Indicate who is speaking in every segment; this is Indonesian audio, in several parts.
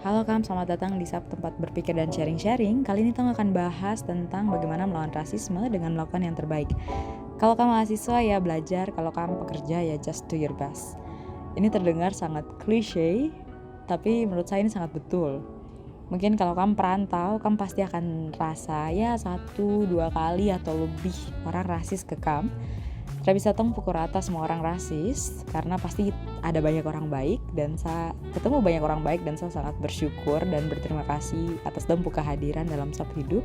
Speaker 1: Halo Kam, selamat datang di Sub Tempat Berpikir dan Sharing-Sharing. Kali ini Tong akan bahas tentang bagaimana melawan rasisme dengan melakukan yang terbaik. Kalau kamu mahasiswa ya belajar, kalau kamu pekerja ya just do your best. Ini terdengar sangat klise, tapi menurut saya ini sangat betul. Mungkin kalau kamu perantau, kamu pasti akan rasa ya 1-2 kali atau lebih orang rasis ke kamu. Tidak bisa tong pukul rata semua orang rasis, karena pasti ada banyak orang baik, dan saya ketemu banyak orang baik dan saya sangat bersyukur dan berterima kasih atas dong kehadiran dalam sub hidup.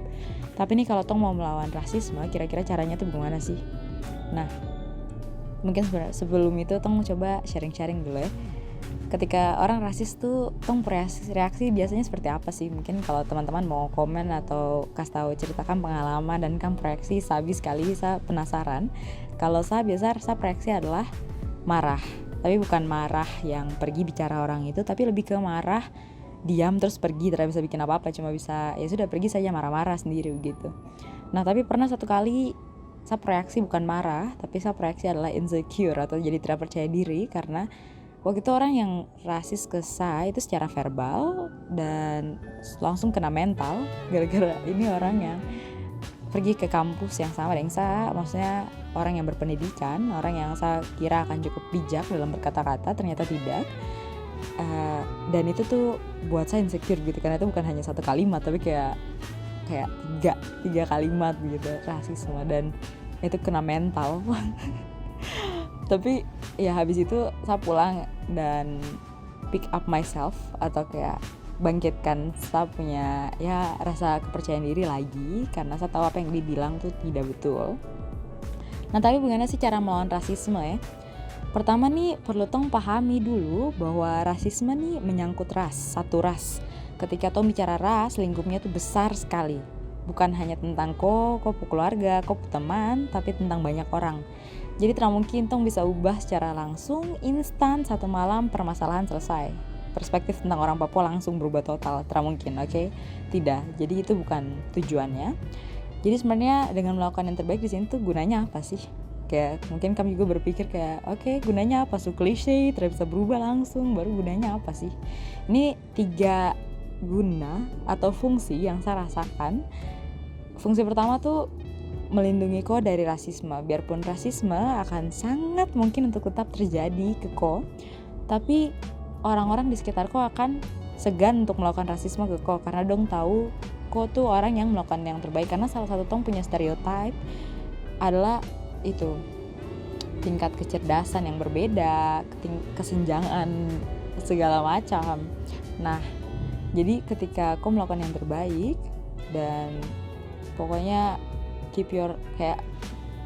Speaker 1: Tapi nih kalau tong mau melawan rasisme, kira-kira caranya tuh gimana sih? Nah, mungkin sebelum itu tong coba sharing-sharing dulu ya. Ketika orang rasis tuh tong reaksi biasanya seperti apa sih? Mungkin kalau teman-teman mau komen atau kasih tahu ceritakan pengalaman dan kan reaksi sabi sekali, saya penasaran. Kalau saya biasa reaksi adalah marah, tapi bukan marah yang pergi bicara orang itu, tapi lebih ke marah diam terus pergi, tidak bisa bikin apa-apa, cuma bisa ya sudah pergi saja marah-marah sendiri begitu. Nah tapi pernah satu kali saya reaksi bukan marah, tapi saya reaksi adalah insecure atau jadi tidak percaya diri, karena waktu itu orang yang rasis ke saya itu secara verbal dan langsung kena mental gara-gara ini orang yang pergi ke kampus yang sama dengan saya, maksudnya orang yang berpendidikan, orang yang saya kira akan cukup bijak dalam berkata-kata, ternyata tidak. Dan itu tuh buat saya insecure gitu, karena itu bukan hanya satu kalimat tapi kayak tiga kalimat gitu rasisme, dan itu kena mental. Tapi ya habis itu saya pulang dan pick up myself atau kayak bangkitkan saya punya ya rasa kepercayaan diri lagi, karena saya tahu apa yang dibilang tuh tidak betul. Nah tapi bagaimana sih cara melawan rasisme ya? Pertama nih perlu tong pahami dulu bahwa rasisme nih menyangkut ras, satu ras. Ketika tong bicara ras, lingkupnya tuh besar sekali. Bukan hanya tentang kau keluarga, kau teman, tapi tentang banyak orang. Jadi tidak mungkin tong bisa ubah secara langsung, instan, satu malam permasalahan selesai. Perspektif tentang orang Papua langsung berubah total, tidak mungkin, oke? Tidak, jadi itu bukan tujuannya. Jadi sebenarnya dengan melakukan yang terbaik di sini tuh gunanya apa sih? Kayak mungkin kamu juga berpikir kayak, oke, gunanya apa? So klise, tidak bisa berubah langsung, baru gunanya apa sih? Ini 3 guna atau fungsi yang saya rasakan. Fungsi pertama tuh melindungi ko dari rasisme. Biarpun rasisme akan sangat mungkin untuk tetap terjadi ke ko, tapi orang-orang di sekitar ko akan segan untuk melakukan rasisme ke ko, karena dong tahu ko tuh orang yang melakukan yang terbaik. Karena salah satu tong punya stereotype adalah itu tingkat kecerdasan yang berbeda, kesenjangan segala macam. Nah jadi ketika ko melakukan yang terbaik dan pokoknya keep your kayak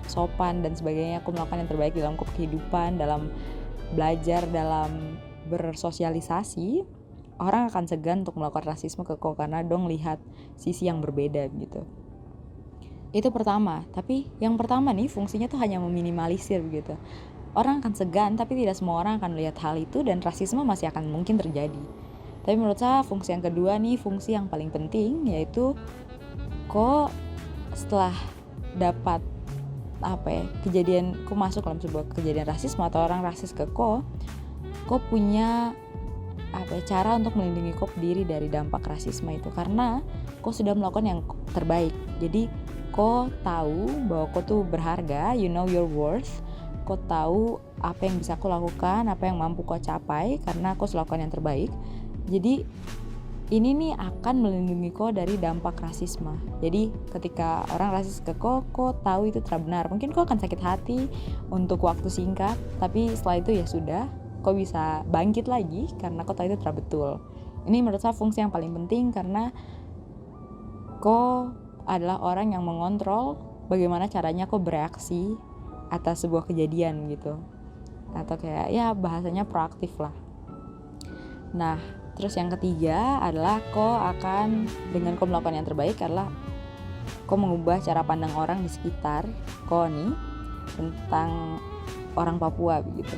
Speaker 1: sopan dan sebagainya, aku melakukan yang terbaik dalam kehidupan, dalam belajar, dalam bersosialisasi, orang akan segan untuk melakukan rasisme ke kau karena dong lihat sisi yang berbeda gitu. Itu pertama. Tapi yang pertama nih fungsinya tuh hanya meminimalisir begitu. Orang akan segan, tapi tidak semua orang akan melihat hal itu, dan rasisme masih akan mungkin terjadi. Tapi menurut saya fungsi yang kedua nih, fungsi yang paling penting, yaitu kok setelah dapat kejadian, kok masuk dalam sebuah kejadian rasisme atau orang rasis ke kok punya cara untuk melindungi kok diri dari dampak rasisme itu, karena kok sudah melakukan yang terbaik. Jadi kok tahu bahwa kok tuh berharga, you know your worth. Kok tahu apa yang bisa kok lakukan, apa yang mampu kok capai, karena kok melakukan yang terbaik. Jadi ini nih akan melindungi kok dari dampak rasisme. Jadi ketika orang rasis ke kok tahu itu tidak benar. Mungkin kok akan sakit hati untuk waktu singkat, tapi setelah itu ya sudah, kok bisa bangkit lagi karena kok tahu itu tidak betul. Ini menurut saya fungsi yang paling penting, karena kok adalah orang yang mengontrol bagaimana caranya kok bereaksi atas sebuah kejadian gitu. Atau kayak ya bahasanya proaktif lah. Nah terus yang ketiga adalah kok akan, dengan kok melakukan yang terbaik adalah kok mengubah cara pandang orang di sekitar kok nih tentang orang Papua begitu.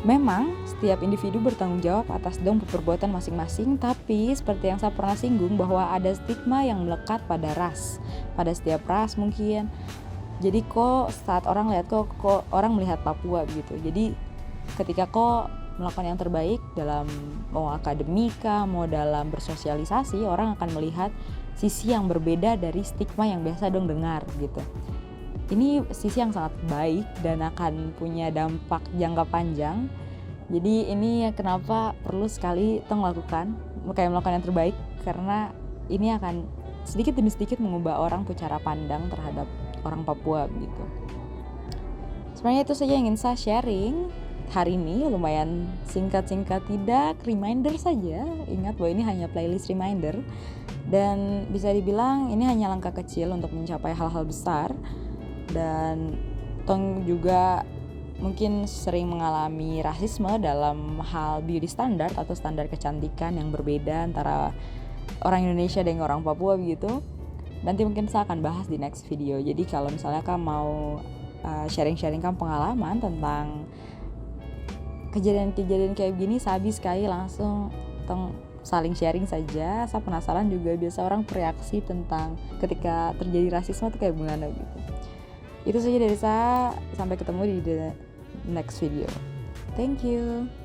Speaker 1: Memang setiap individu bertanggung jawab atas dong perbuatan masing-masing, tapi seperti yang saya pernah singgung bahwa ada stigma yang melekat pada ras, pada setiap ras mungkin. Jadi kok saat orang lihat kok orang melihat Papua begitu. Jadi ketika kok melakukan yang terbaik dalam mau akademika, mau dalam bersosialisasi, orang akan melihat sisi yang berbeda dari stigma yang biasa dong dengar gitu. Ini sisi yang sangat baik dan akan punya dampak jangka panjang. Jadi ini kenapa perlu sekali melakukan yang terbaik, karena ini akan sedikit demi sedikit mengubah orang cara pandang terhadap orang Papua gitu. Sebenarnya itu saja yang ingin saya sharing hari ini, lumayan singkat-singkat, tidak reminder saja. Ingat bahwa ini hanya playlist reminder dan bisa dibilang ini hanya langkah kecil untuk mencapai hal-hal besar. Dan Tong juga mungkin sering mengalami rasisme dalam hal beauty standard atau standar kecantikan yang berbeda antara orang Indonesia dengan orang Papua begitu. Nanti mungkin saya akan bahas di next video. Jadi kalau misalnya kamu mau sharing-sharing kan pengalaman tentang kejadian-kejadian kayak gini, sabi sekali langsung saling sharing saja. Saya penasaran juga biasa orang bereaksi tentang ketika terjadi rasisme itu kayak gimana gitu. Itu saja dari saya, sampai ketemu di the next video. Thank you.